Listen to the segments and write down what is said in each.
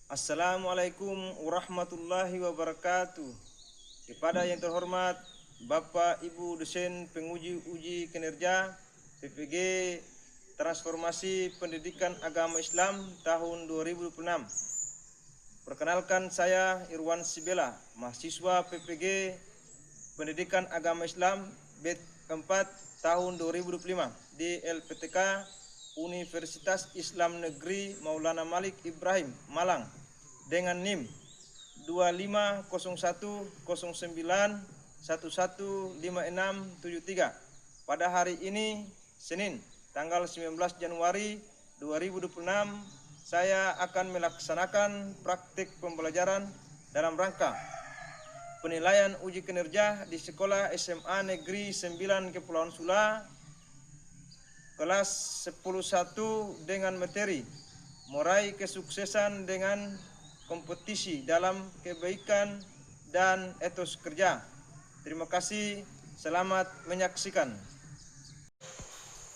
Assalamualaikum warahmatullahi wabarakatuh. Kepada yang terhormat Bapak Ibu dosen penguji uji kinerja PPG Transformasi Pendidikan Agama Islam tahun 2026. Perkenalkan, saya Irwan Sibela, mahasiswa PPG Pendidikan Agama Islam batch 4 tahun 2025 di LPTK Universitas Islam Negeri Maulana Malik Ibrahim, Malang, dengan NIM 250109115673. Pada hari ini, Senin, tanggal 19 Januari 2026, saya akan melaksanakan praktik pembelajaran dalam rangka penilaian uji kinerja di Sekolah SMA Negeri 9 Kepulauan Sula, kelas 10.1 dengan materi meraih kesuksesan dengan kompetisi dalam kebaikan dan etos kerja. Terima kasih, selamat menyaksikan.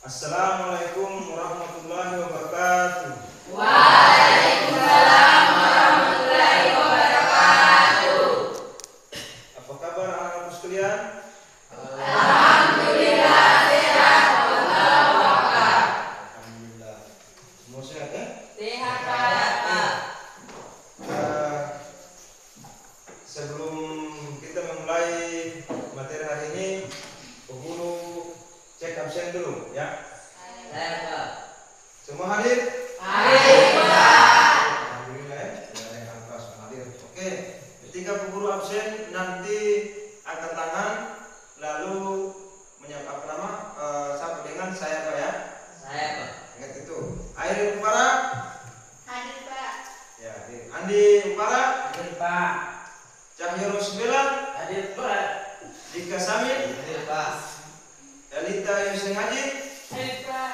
Assalamualaikum warahmatullahi wabarakatuh. Waalaikumsalam warahmatullahi wabarakatuh. Apa kabar anak-anak sekalian? Alhamdulillah sehat walafiat. Alhamdulillah. Semua sehat ya? Sehat walafiat. Sebelum kita memulai materi hari ini, guru cek absen dulu ya. Semua hadir? Hadir, Pak. Alhamdulillah ya, tidak ada yang angkas hadir. Oke, ketika guru absen nanti angkat tangan lalu sapa dengan saya Pak ya. Saya, Pak. Ingat itu. Airi Upara? Hadir, Pak. Ya, hadir. Andi Upara? Hadir, Pak. Cahyo Rosbela? Hadir, Pak. Dika Samin? Hadir, Pak. Elita Yuseng Haji? Hadir, Pak.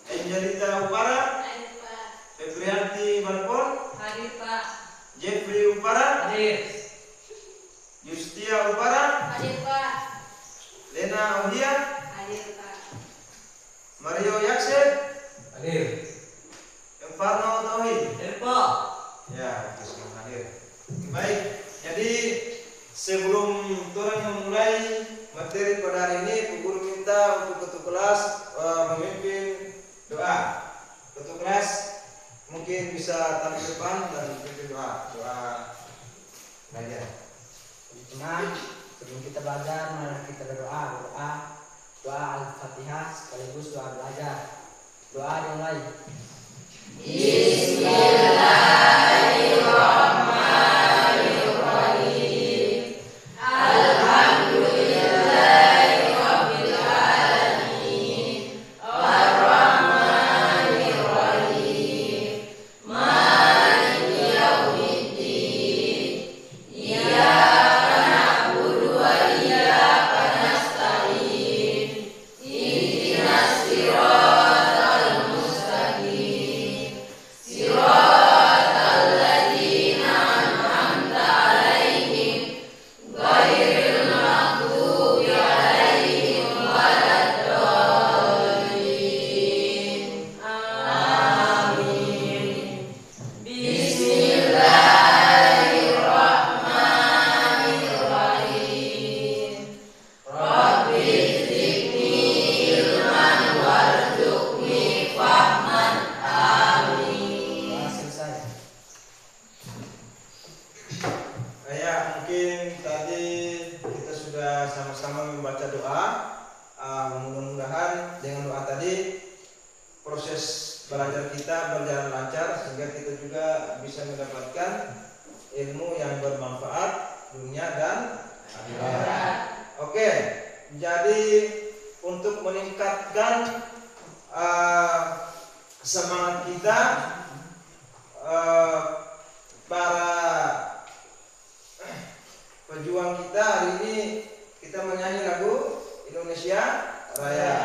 Angelita Upara? Hadir, Pak. Febrianti Balpon? Hadir, Pak. Jeffrey Upara? Hadir. Justia Upara? Hadir, Pak. Lena Audia? Hadir, Pak. Mario Yakset? Hadir. Emfarno Tauhid? Hadir, Pak. Ya, itu semua hadir. Baik, jadi sebelum orang memulai materi pada hari ini, Bu Guru minta untuk ketua kelas memimpin doa. Ketua kelas mungkin bisa tampil depan dan memimpin doa belajar. Teman, sebelum kita belajar, mari kita berdoa. Doa Al-Fatihah sekaligus doa belajar. Doa dimulai. Bismillahirrahmanirrahim. Alhamdulillahirabbil alamin. Arrahmanirrahim. Maliki yaumiddin. Iyyaka na'budu wa iyyaka nasta'in. Ihdinas siratal mustaqim. Siratal ladzina an'amta 'alaihim ghairil maghdubi 'alaihim waladdallin. Amin. Bismillahirrahmanirrahim. Rabbi zidni ilman warzuqni fahman. Amin. Doa selesai. Ya, mungkin tadi kita sudah sama-sama membaca doa. Mudah-mudahan dengan doa tadi proses belajar kita berjalan lancar sehingga kita juga bisa mendapatkan ilmu yang bermanfaat dunia dan akhirat. Oke, jadi untuk meningkatkan semangat kita, para pejuang kita hari ini kita menyanyi lagu Indonesia Raya.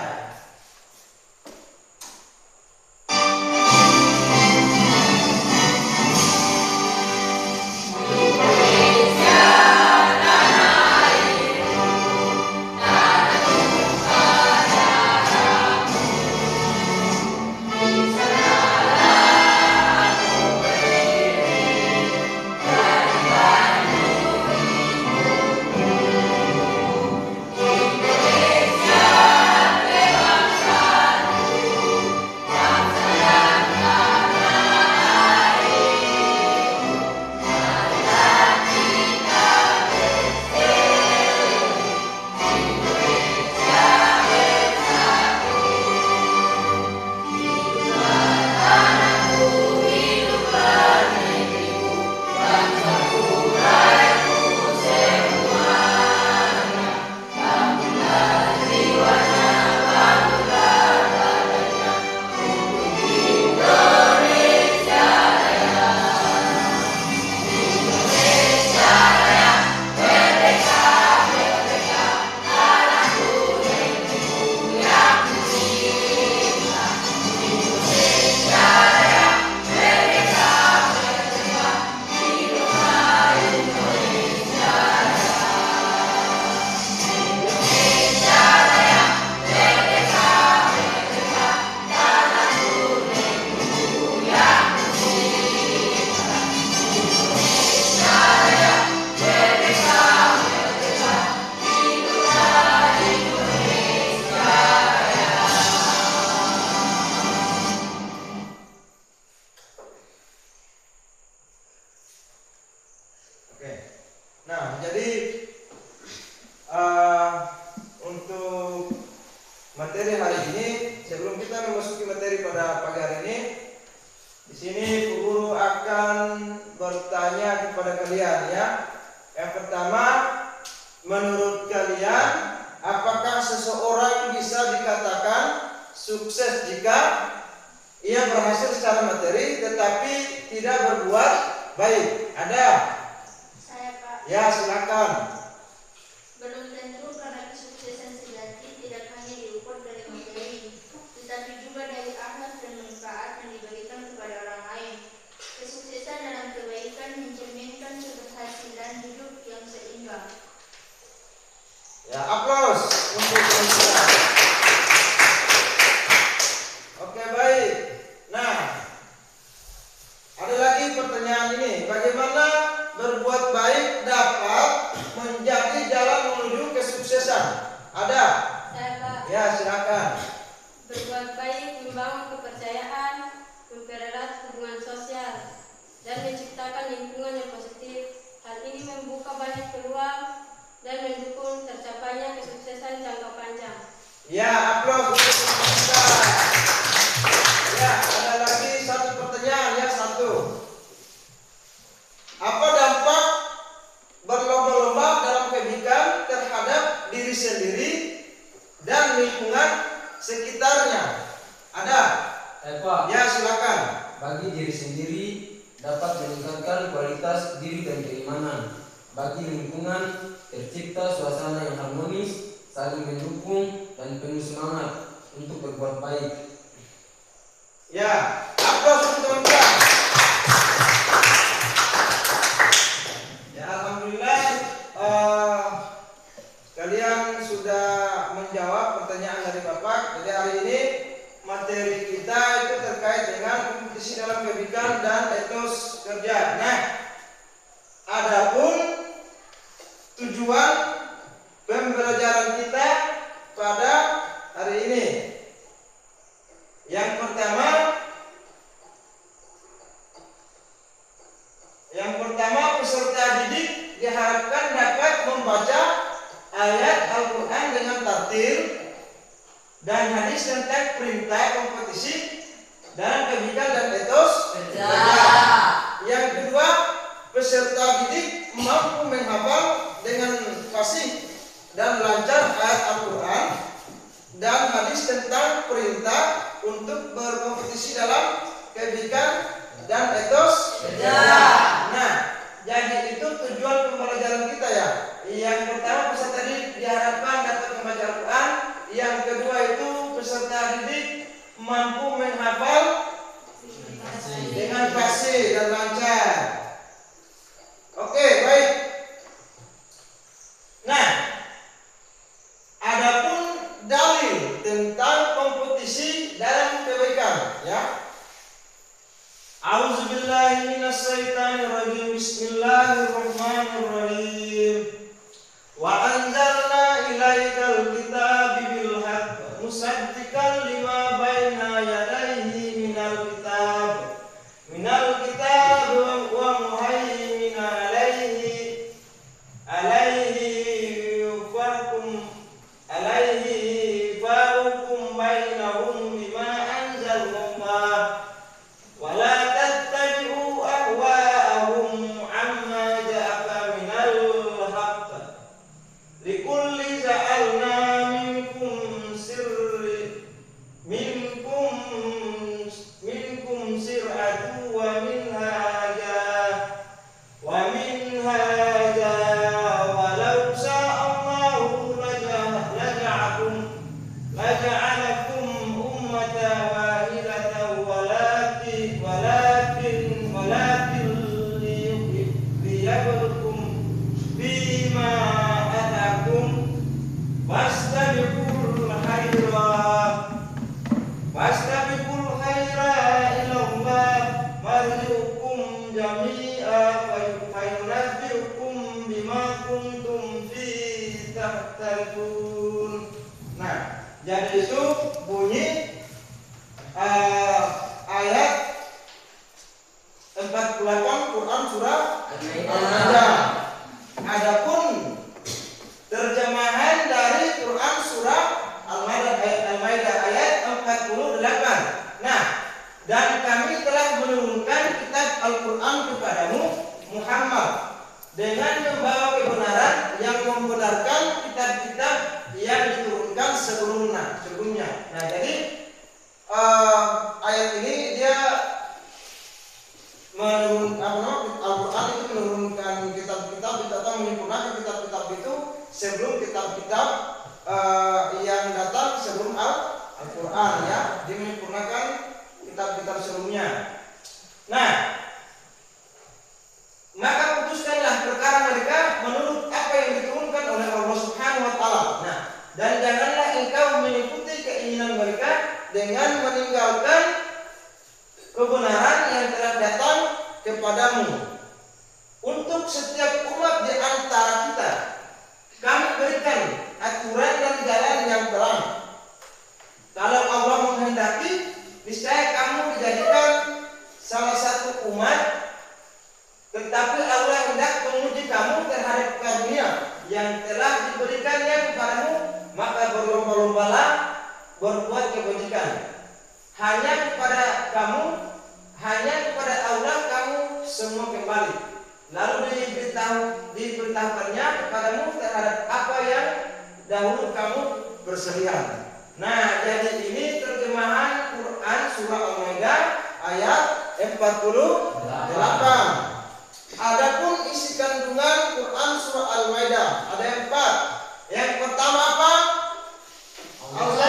Bismillahirrahmanirrahim. Nah, jadi untuk materi hari ini, sebelum kita memasuki materi pada pagi hari ini, di sini Bu Guru akan bertanya kepada kalian ya. Yang pertama, menurut kalian, apakah seseorang bisa dikatakan sukses jika ia berhasil secara materi tetapi tidak berbuat baik? Ada? Saya Pak. Ya, silakan. Belum tentu karena kesuksesan sejati tidak hanya diukur dari materi, tetapi juga dari akhlak dan manfaat yang diberikan kepada orang lain. Kesuksesan dalam kebaikan mencerminkan keberhasilan hidup yang seimbang. Ya, aplaus untuk kita. Oke, baik. Nah, ada lagi pertanyaan ini. Bagaimana berbuat baik dapat menjadi jalan menuju kesuksesan? Ada? Saya Pak. Ya, silakan. Berbuat baik membangun kepercayaan, mempererat hubungan sosial, dan menciptakan lingkungan yang positif. Hal ini membuka banyak peluang dan mendukung tercapainya kesuksesan jangka panjang. Ya, aplaus untuk kita. Ya, ada lagi satu pertanyaan ya, satu. Apa dampak berlomba-lomba dalam kebaikan terhadap diri sendiri dan lingkungan sekitarnya? Ada? Pak, Ya, silakan. bagi diri sendiri dapat meningkatkan kualitas diri dan keimanan. Bagi lingkungan tercipta suasana yang harmonis, saling mendukung dan penuh semangat untuk berbuat baik. Ya, aplaus untuk teman-teman. Ya, alhamdulillah kalian sudah menjawab pertanyaan dari Bapak. Jadi hari ini materi kita itu terkait dengan kompetisi dalam kebaikan dan etos kerja. Nah, adapun tujuan pembelajaran kita pada hari ini, yang pertama peserta didik diharapkan dapat membaca ayat Al-Quran dengan tartil dan hadis tentang perintah kompetisi dalam kebaikan dan etos kerja. Yang kedua, peserta didik mampu menghafal dengan fasih dan lancar ayat Al-Quran dan hadis tentang perintah untuk berkompetisi dalam kebaikan dan etos kerja. Nah, jadi itu tujuan pembelajaran kita ya. Yang pertama, peserta didik diharapkan dapat membaca Al-Quran. Yang kedua itu peserta didik mampu menghafal dengan fasih dan lancar. Oke, baik. Nah, adapun dalil tentang kompetisi dalam kebaikan ya. A'udzubillahi minasyaitonirrajim. Bismillahirrahmanirrahim. Wa anzalna ilaikal kitaba bil haqq musaddiqan lima baina yadayhi minal kitab wa muhaiminan alaihi fahkum bainahum bima anzalallah wa la tattabi'u ahwa'ahum amma ja'aka minal haqq likulli ja'alna minkum sir'atu wa minhaja walau sa'allahu laja'alakum ummatan wahidatan walakin liyabluwakum bima atakum fastabiqul khairat ilallah marjukum jami'a fayunabbiukum bima kuntum fi tahtalifun. Nah, jadi itu bunyi ayat 48 Quran surah Al-Maidah. Adapun terjemahan dari Quran surah Al-Maidah ayat 48. Nah, dan kami telah menurunkan kitab Al-Quran kepadamu Muhammad dengan membawa kebenaran yang membenarkan kitab-kitab yang diturunkan sebelumnya. Nah, jadi ayat ini dia Al-Quran itu menurunkan kitab-kitab atau menyempurnakan kitab-kitab itu sebelum kitab-kitab yang datang sebelum Al-Quran, ya. Dia menyempurnakan kitab-kitab sebelumnya. Nah, maka putuskanlah perkara mereka menurut apa yang diturunkan oleh Allah Subhanahu wa taala. Nah, dan janganlah engkau mengikuti keinginan mereka dengan meninggalkan kebenaran yang telah datang kepadamu. Untuk setiap umat di antara kita kami berikan aturan dan jalan yang terang. Kalau Allah menghendaki, niscaya kamu dijadikan salah satu umat, tetapi Allah hendak menguji kamu terhadap karunia yang telah diberikannya kepadamu, maka berlomba-lombalah berbuat kebajikan. Hanya kepada Allah kamu semua kembali. Lalu diberitahukannya kepadamu terhadap apa yang dahulu kamu berselisih. Nah, jadi ini terjemahan Quran surah Al-Maidah ayat 48. Adapun isi kandungan Quran surah Al-Maidah ada 4. Yang pertama apa? Allah.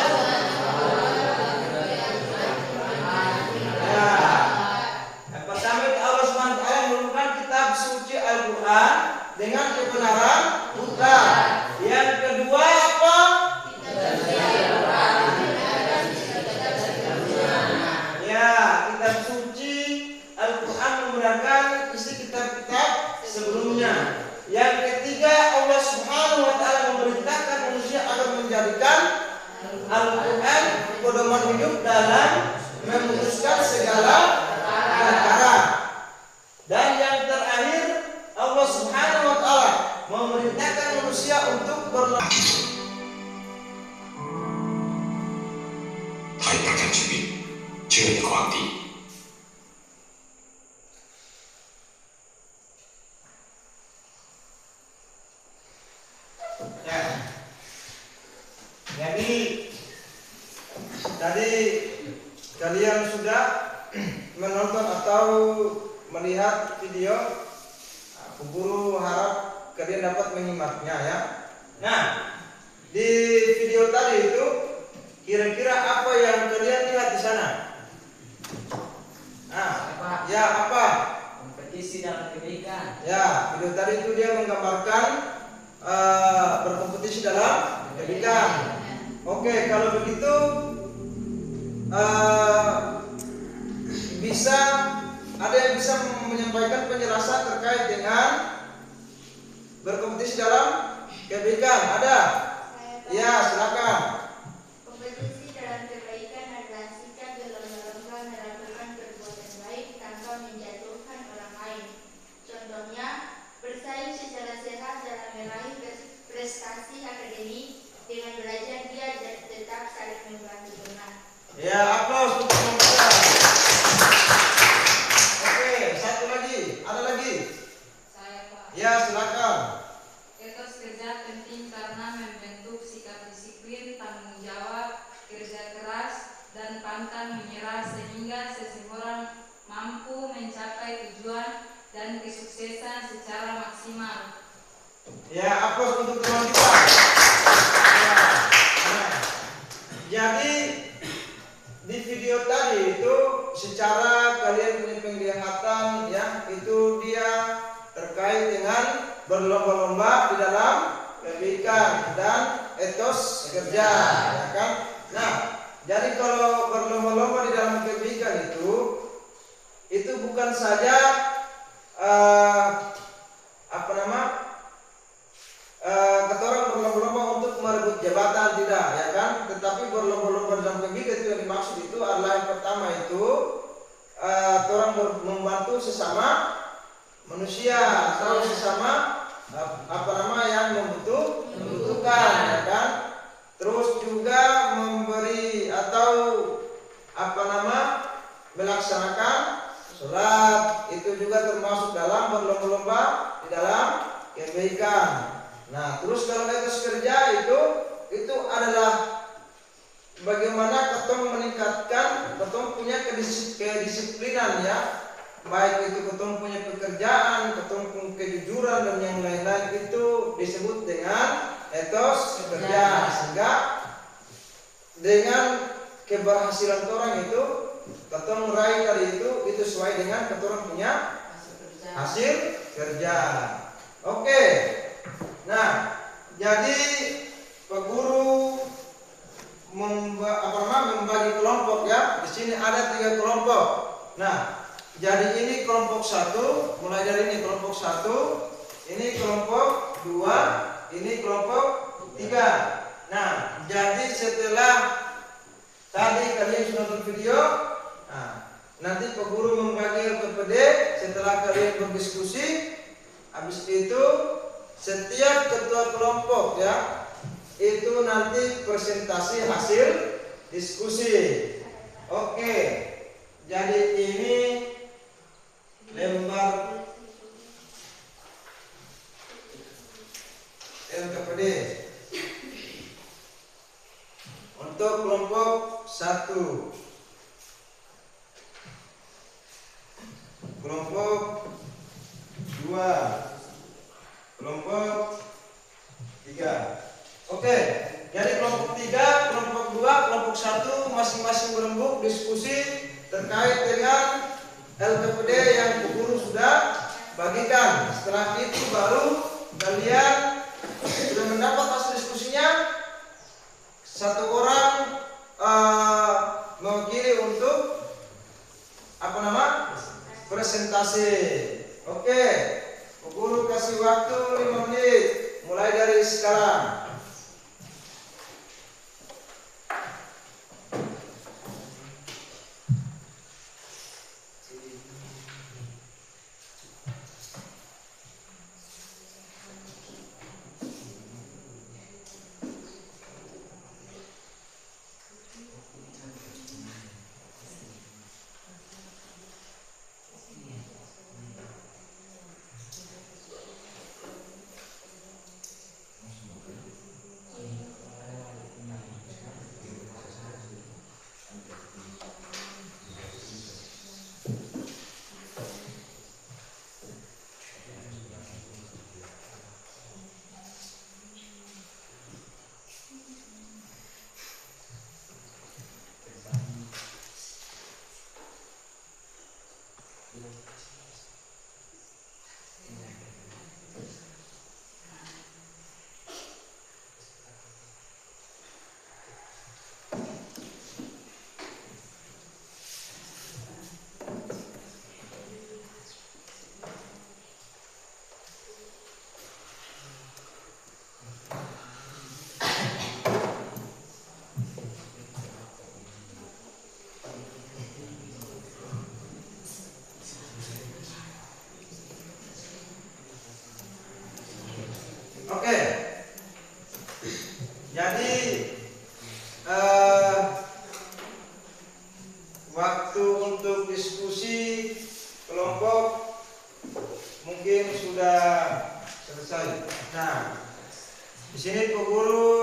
Yang pertama itu Allah Subhanahu wa taala menurunkan kitab suci Al-Quran dengan kebenaran putra. Yang kedua apa? Kitab suci Al-Quran membenarkan isi kitab-kitab sebelumnya. Yang ketiga, Allah Subhanahu wa taala memerintahkan manusia agar menjadikan Al-Quran pedoman hidup dalam memutuskan segala perkara. Dan yang terakhir, Allah Subhanahu wa taala memerintahkan manusia untuk berlaku. 太大家居民，这里皇帝。 Jadi tadi kalian sudah menonton atau melihat video. Aku Guru harap kalian dapat menyimaknya, ya. Nah, di video tadi itu kira-kira apa yang kalian lihat di sana? Ya apa? Kompetisi dalam kebaikan. Ya, video tadi itu dia menggambarkan berkompetisi dalam kebaikan. Oke, kalau begitu ada yang bisa menyampaikan penjelasan terkait dengan berkompetisi dalam kebaikan? Ada? Ya, silakan. Kompetisi dalam kebaikan adalah sikap berlomba-lomba melakukan perbuatan baik tanpa menjatuhkan orang lain. Contohnya, bersaing secara sehat dalam meraih prestasi akademik. Dengan belajar dia tetap saling membantu benar. Ya, aplaus untuk mereka. Oke, satu lagi. Ada lagi? Saya, Pak. Ya, silakan. Etos kerja penting karena membentuk sikap disiplin, tanggung jawab, kerja keras, dan pantang menyerah sehingga seseorang mampu mencapai tujuan dan kesuksesan secara maksimal. Ya, aplaus untuk teman kita. Nah, jadi di video tadi itu secara kalian punya penglihatan, ya, itu dia terkait dengan berlomba-lomba di dalam kebaikan dan etos kerja, ya kan? Nah, jadi kalau berlomba-lomba di dalam kebaikan itu bukan saja kata orang berlomba-lomba untuk merebut jabatan, tidak, ya kan? Tetapi berlomba-lomba dalam kebaikan itu yang dimaksud itu adalah yang pertama itu orang membantu sesama manusia atau sesama yang membutuhkan, ya kan? Terus juga memberi atau melaksanakan sholat, itu juga termasuk dalam berlomba-lomba di dalam kebaikan. Nah, terus kalau etos kerja itu adalah bagaimana ketong meningkatkan, ketong punya kedisiplinan, ya, baik itu ketong punya pekerjaan, ketong punya kejujuran dan yang lain-lain, itu disebut dengan etos kerja. Sehingga dengan keberhasilan orang itu ketong meraih tadi itu sesuai dengan ketong punya hasil kerja. Oke. Nah, jadi Pak Guru membagi kelompok, ya. Di sini ada 3 kelompok. Nah, jadi ini kelompok 1, mulai dari ini kelompok 1, ini kelompok 2, ini kelompok 3. Nah, jadi setelah tadi kalian sudah nonton video, nanti Pak Guru membagi LPPD. Setelah kalian berdiskusi, habis itu setiap ketua kelompok, ya, itu nanti presentasi hasil diskusi. Oke. Jadi ini lembar LKPD untuk kelompok 1, kelompok 2, kelompok 3. Oke, jadi kelompok 3, kelompok 2, kelompok 1 masing-masing berembuk diskusi terkait dengan LPPD yang Bu Guru sudah bagikan. Setelah itu baru kalian sudah mendapat hasil diskusinya, satu orang mewakili untuk presentasi. Oke, Bu Guru kasih waktu 5 menit mulai dari sekarang. Oke. Jadi waktu untuk diskusi kelompok mungkin sudah selesai. Nah, di sini Pak Guru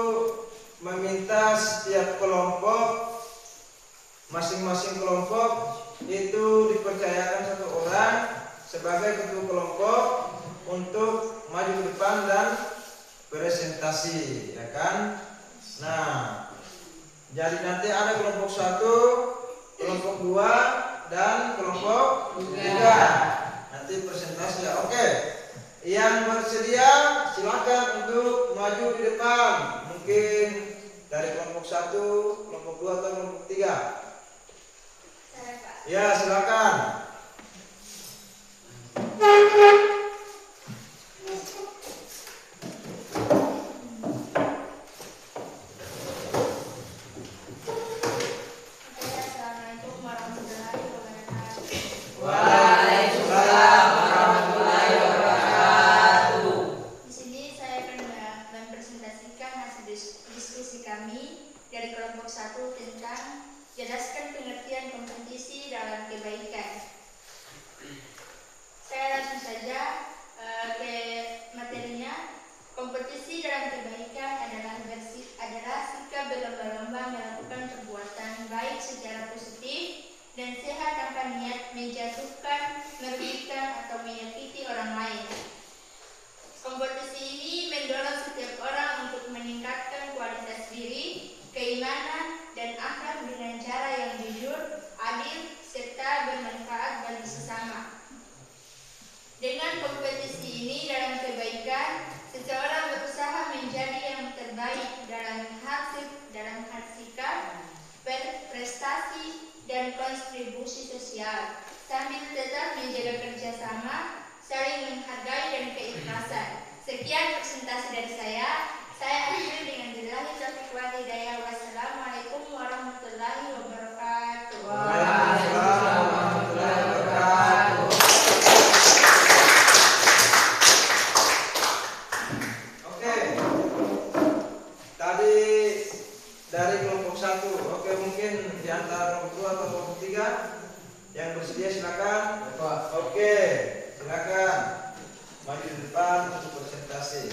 meminta setiap kelompok, masing-masing kelompok itu dipercayakan satu orang sebagai ketua kelompok untuk maju ke depan dan presentasi, ya kan? Nah, jadi nanti ada kelompok 1, kelompok 2, dan kelompok 3. Nanti presentasi, ya. Oke. Yang bersedia silakan untuk maju di depan. Mungkin dari kelompok 1, kelompok 2 atau kelompok 3. Ya, silakan. presentasi dari saya. Saya akhiri dengan billahi taufiq wal hidayah. Wassalamualaikum warahmatullahi wabarakatuh. Waalaikumsalam warahmatullahi wabarakatuh. Oke. Tadi dari kelompok 1. Oke, mungkin di antara kelompok 2 atau kelompok 3 yang bersedia silakan. Oke, silakan maju di depan untuk presentasi.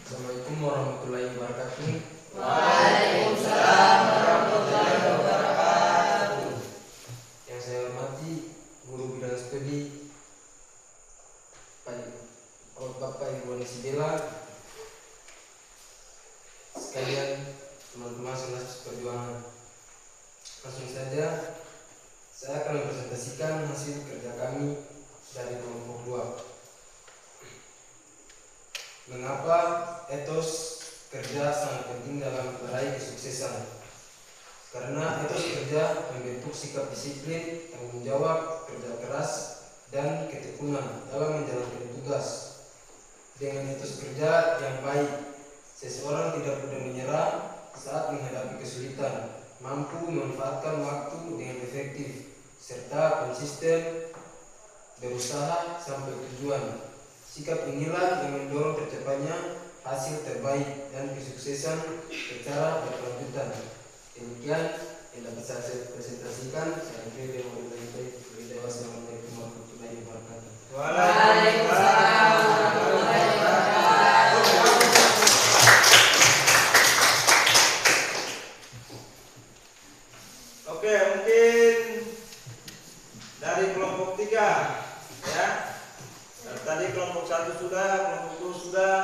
Assalamualaikum warahmatullahi wabarakatuh. Waalaikumsalam warahmatullahi wabarakatuh. Yang saya hormati guru bidang studi Bapak Ibu Nisibela, sekalian teman-teman sekelas perjuangan. Langsung saja saya akan mempresentasikan hasil kerja kami dari kelompok 2. Mengapa etos kerja sangat penting dalam meraih kesuksesan? Karena etos kerja membentuk sikap disiplin, tanggung jawab, kerja keras, dan ketekunan dalam menjalankan tugas. Dengan etos kerja yang baik, seseorang tidak mudah menyerah saat menghadapi kesulitan, mampu memanfaatkan waktu dengan efektif, serta konsisten berusaha sampai tujuan. Sikap inilah yang mendorong tercapainya hasil terbaik dan kesuksesan secara berkelanjutan. Demikian yang dapat saya presentasikan. Saya akhiri dengan wabillahi wassalamualaikum warahmatullahi wabarakatuh. Waalaikumsalam warahmatullahi wabarakatuh. Oke, mungkin dari kelompok 3 ya. Tadi kelompok 1 sudah, kelompok 2 sudah.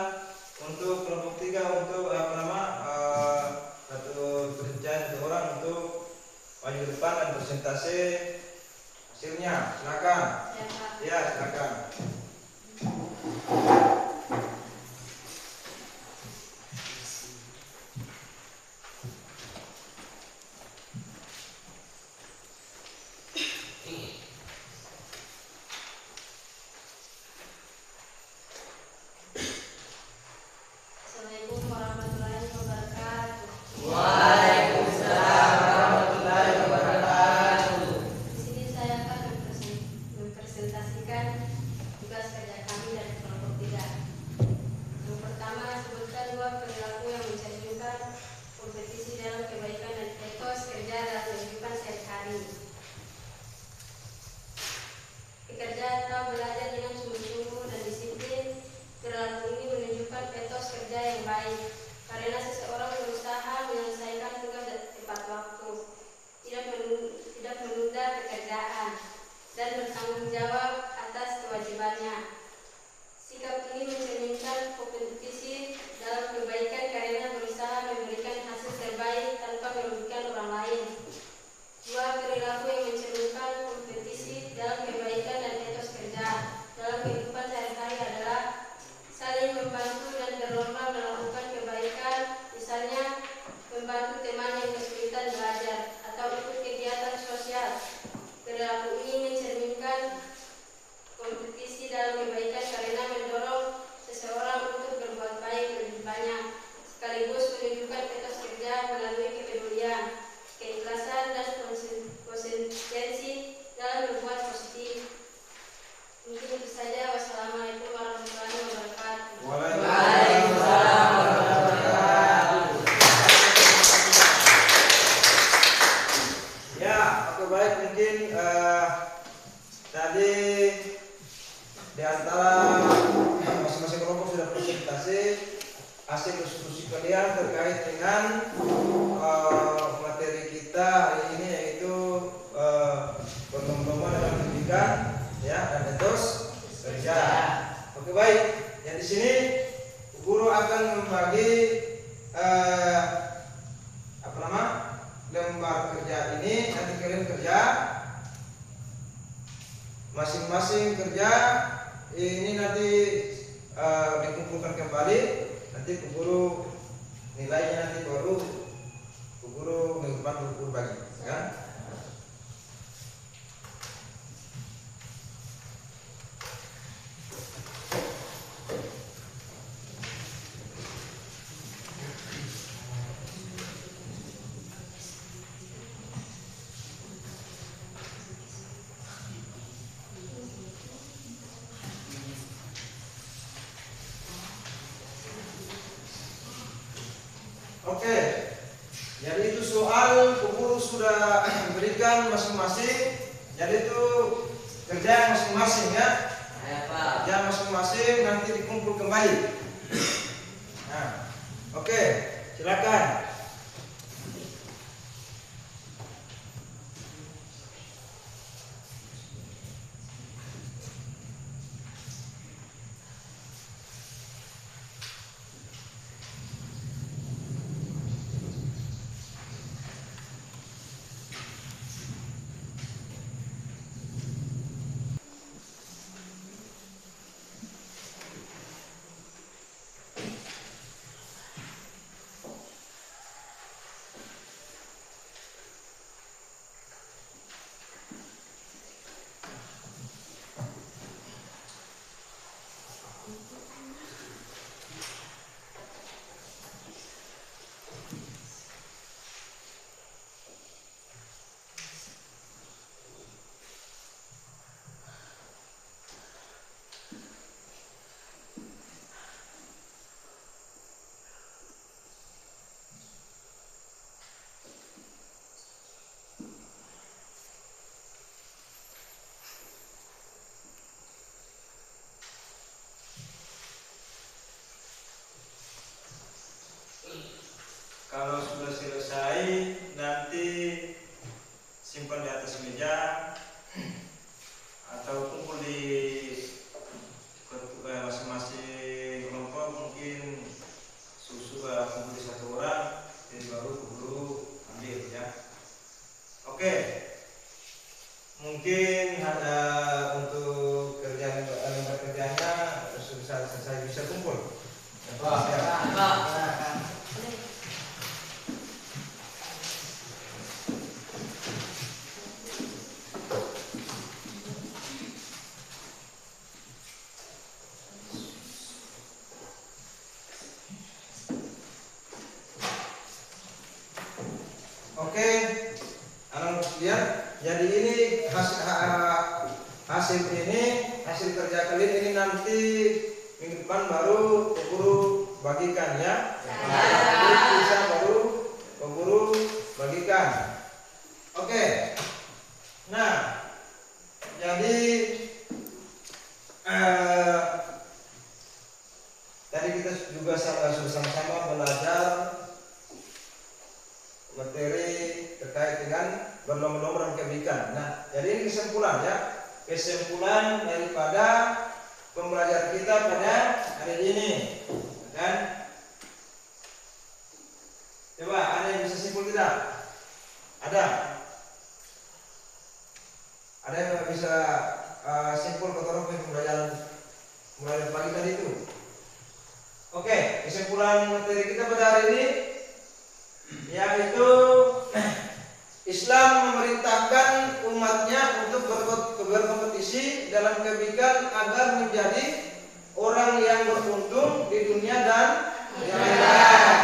Untuk kelompok 3 untuk satu pekerjaan 1 orang untuk maju depan dan presentasi hasilnya. Silakan. Ya, silakan. Assalamualaikum warahmatullahi wabarakatuh. Waalaikumsalam warahmatullahi wabarakatuh. Di sini saya akan mempresentasikan tugas kerja kami dari kelompok 3. Yang pertama, sebutkan 2 perilaku yang mencerminkan kompetisi dalam kebaikan dan etos kerja dalam kehidupan sehari-hari. Bekerja atau belajar dengan sungguh-sungguh dan disiplin. Perilaku ini menunjukkan etos kerja yang baik, karena seseorang berusaha menyelesaikan tugas tepat waktu, tidak menunda pekerjaan, dan bertanggung jawab atas kewajibannya. Sikap ini mencerminkan kompetisi dalam kebaikan karena berusaha memberikan hasil terbaik tanpa merugikan orang lain. 2 perilaku yang mencerminkan kompetisi dalam kebaikan dan etos kerja dalam kehidupan sehari-hari adalah saling membantu dan berlomba melakukan kebaikan, misalnya membantu teman yang kesulitan belajar atau ikut kegiatan sosial. Perilaku ini mencerminkan kompetisi dalam kebaikan karena mendorong seseorang untuk berbuat baik lebih banyak, sekaligus menunjukkan etos kerja melalui kepedulian, keikhlasan, dan konsistensi dalam berbuat positif. Mungkin itu saja. Wassalamualaikum warahmatullahi wabarakatuh. Waalaikumsalam warahmatullahi wabarakatuh. Ya, oke, baik. Mungkin tadi di antara masing-masing kelompok sudah presentasi hasil diskusi kalian terkait dengan materi kita hari ini, yaitu pengembang dalam pendidikan ya dan etos kerja. Oke, baik. Yang di sini guru akan membagi lembar kerja ini. Nanti kalian kerja masing-masing kerja ini nanti dikumpulkan kembali. Nanti guru nilainya nanti baru guru minggu depan guru bagi, ya. Jadi itu soal guru sudah berikan masing-masing. Jadi itu kerja masing-masing ya. Kerja masing-masing nanti dikumpul kembali. Nah, oke, silakan. Kalau sudah selesai, nanti simpan di atas meja atau kumpul di masing-masing kelompok. Mungkin susu kumpul di satu orang, jadi baru guru ambil ya. Oke, mungkin ada untuk kerjanya sudah selesai, bisa kumpul. Oke, lihat. Jadi ini hasil kerja kalian ini nanti minggu depan baru guru bagikan ya. Bisa baru guru bagikan. Oke. Nah, jadi tadi kita juga sama-sama belajar materi terkait dengan berlomba-lomba dan kebaikan. Nah, jadi ini kesimpulan ya. Kesimpulan daripada pembelajaran kita pada hari ini, kan? Coba ada yang bisa simpul tidak? Ada? Ada yang bisa simpul kotoran pembelajaran mulai pagi tadi itu? Oke, kesimpulan materi kita pada hari ini yaitu Islam memerintahkan umatnya untuk berkompetisi dalam kebaikan agar menjadi orang yang beruntung di dunia dan di akhirat.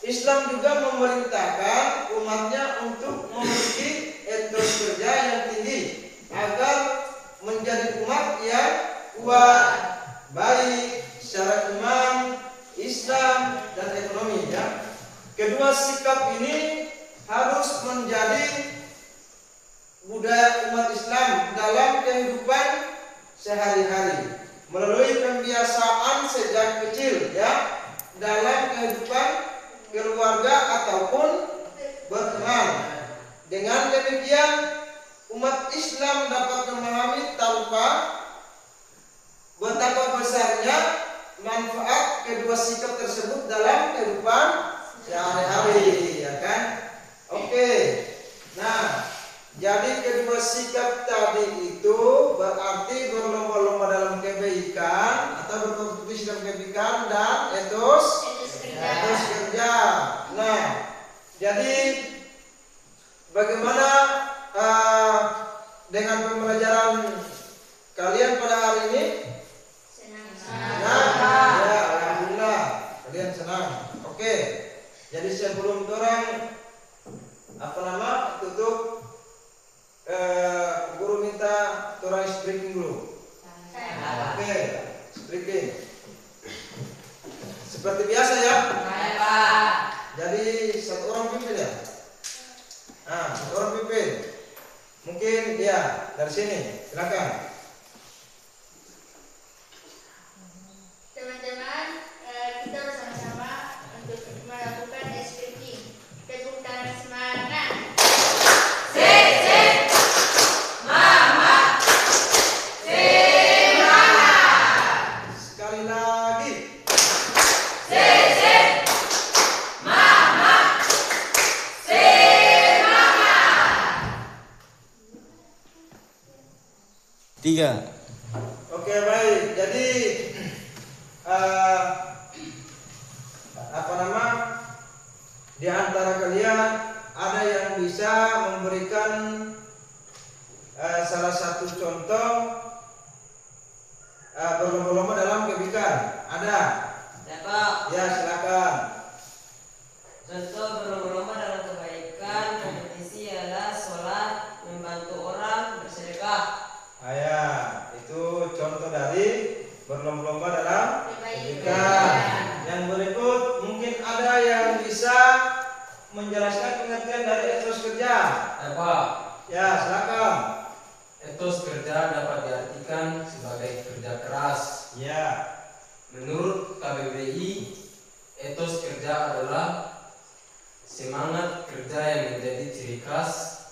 Islam juga memerintahkan umatnya untuk memiliki etos kerja yang tinggi agar menjadi umat yang kuat, baik secara iman, Islam dan ekonomi ya. Kedua sikap ini harus menjadi budaya umat Islam dalam kehidupan sehari-hari melalui pembiasaan sejak kecil ya, dalam kehidupan keluarga ataupun berteman. Dengan demikian umat Islam dapat memahami betapa besarnya manfaat kedua sikap tersebut dalam kehidupan sehari-hari, ya kan? Oke. Nah, jadi kedua sikap tadi itu berarti berlomba-lomba dalam kebaikan atau berkompetisi dalam kebaikan dan etos kerja. Nah, jadi bagaimana dengan pembelajaran kalian pada hari ini? Senang. Ya, alhamdulillah kalian senang. Oke. Jadi sebelum orang tutup, guru minta orang speaking dulu. Oke, speaking. Seperti biasa ya. Jadi satu orang pimpin ya. Ya, dari sini, silakan. Teman-teman, kita bersama-sama untuk melakukan SPP. Tepuk tangan semangat. Sekali lagi. Tiga. Oke, baik. Jadi di antara kalian ada yang bisa memberikan salah satu contoh berlomba-lomba dalam kebaikan? Ada? Dapat. Ya, silakan. Contoh berlomba-lomba dalam kebaikan kompetisi adalah sholat, membantu orang, bersedekah. Ya, itu contoh dari berlomba-lomba dalam kebaikan. Yang berikut mungkin ada yang bisa menjelaskan pengertian dari etos kerja. Pak, Ya, silakan. etos kerja dapat diartikan sebagai kerja keras. Ya. Menurut KBBI, etos kerja adalah semangat kerja yang menjadi ciri khas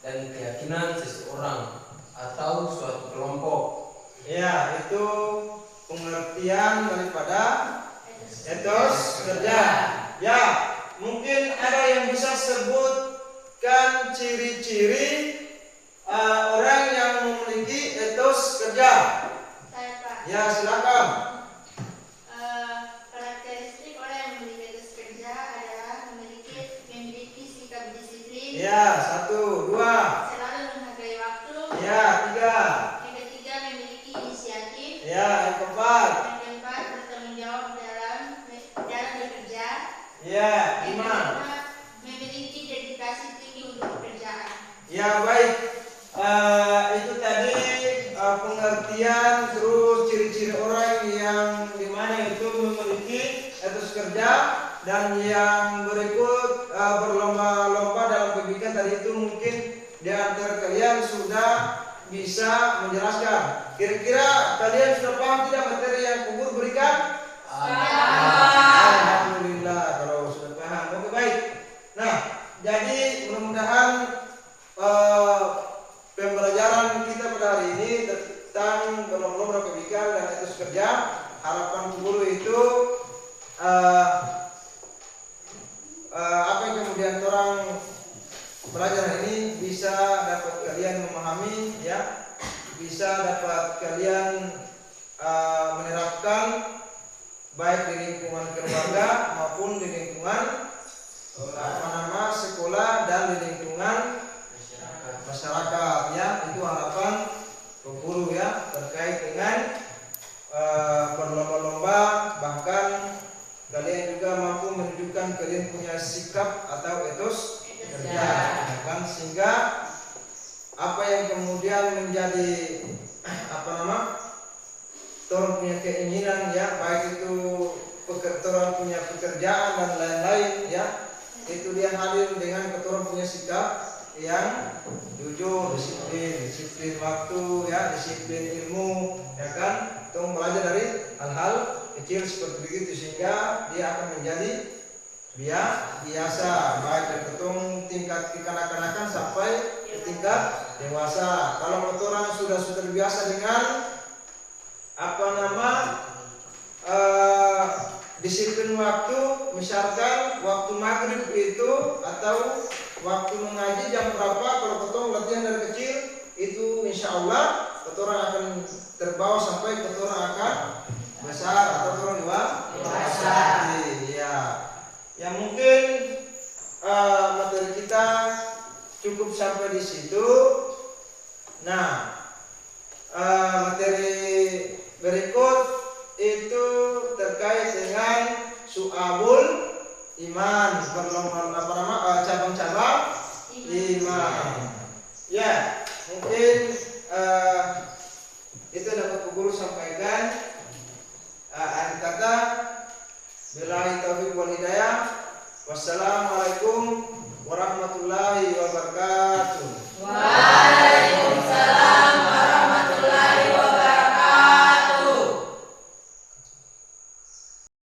dan keyakinan seseorang atau suatu kelompok. Ya, itu pengertian daripada etos kerja. Ya, mungkin ada yang bisa sebutkan ciri-ciri orang yang memiliki etos kerja. Saya Pak. Ya, silakan. Karakteristik orang yang memiliki etos kerja adalah memiliki sikap disiplin, Ya, 1, 2. selalu menghargai waktu. Ya, 3. Yang ketiga memiliki inisiatif. Ya, yang keempat. Yang keempat bertanggung jawab dalam bekerja. Ya, Yang 5. kelima memiliki dedikasi tinggi untuk pekerjaan. Ya, baik. Itu tadi pengertian terus ciri-ciri orang yang dimana itu memiliki etos kerja. Dan yang berikut berlomba-lomba dalam kebaikan tadi itu mungkin di antara kalian sudah bisa menjelaskan. Kira-kira kalian sudah paham tidak materi yang kubur berikan? Alhamdulillah kalau sudah paham. Oke, baik. Nah, jadi mudah-mudahan pembelajaran kita pada hari ini tentang berlomba-lomba kebaikan dan etos kerja, harapan guru itu apa yang kemudian orang belajar ini bisa dapat kalian memahami, ya, bisa dapat kalian menerapkan baik di lingkungan keluarga maupun di lingkungan sekolah dan di lingkungan masyarakat, ya. Itu harapan guru, ya, terkait dengan berlomba-lomba, bahkan kalian juga mampu menunjukkan kalian punya sikap atau etos kerja, ya kan? Sehingga apa yang kemudian menjadi orang punya keinginan, ya, baik itu orang punya pekerjaan dan lain-lain, ya, itu dia hadir dengan orang punya sikap yang jujur, disiplin waktu, ya, disiplin ilmu, ya kan? Itu belajar dari hal-hal kecil seperti begitu sehingga dia akan menjadi biasa, baik dari tingkat kekanak-kanakan sampai ke tingkat dewasa. Kalau orang sudah terbiasa dengan disiplin waktu, misalkan waktu maghrib itu atau waktu mengaji jam berapa, kalau ketong latihan dari kecil itu insya Allah ketong akan terbawa sampai ketong akan besar atau ketong dewasa. Ya mungkin materi kita cukup sampai di situ. Nah, materi berikut itu terkait dengan su'abul iman, cabang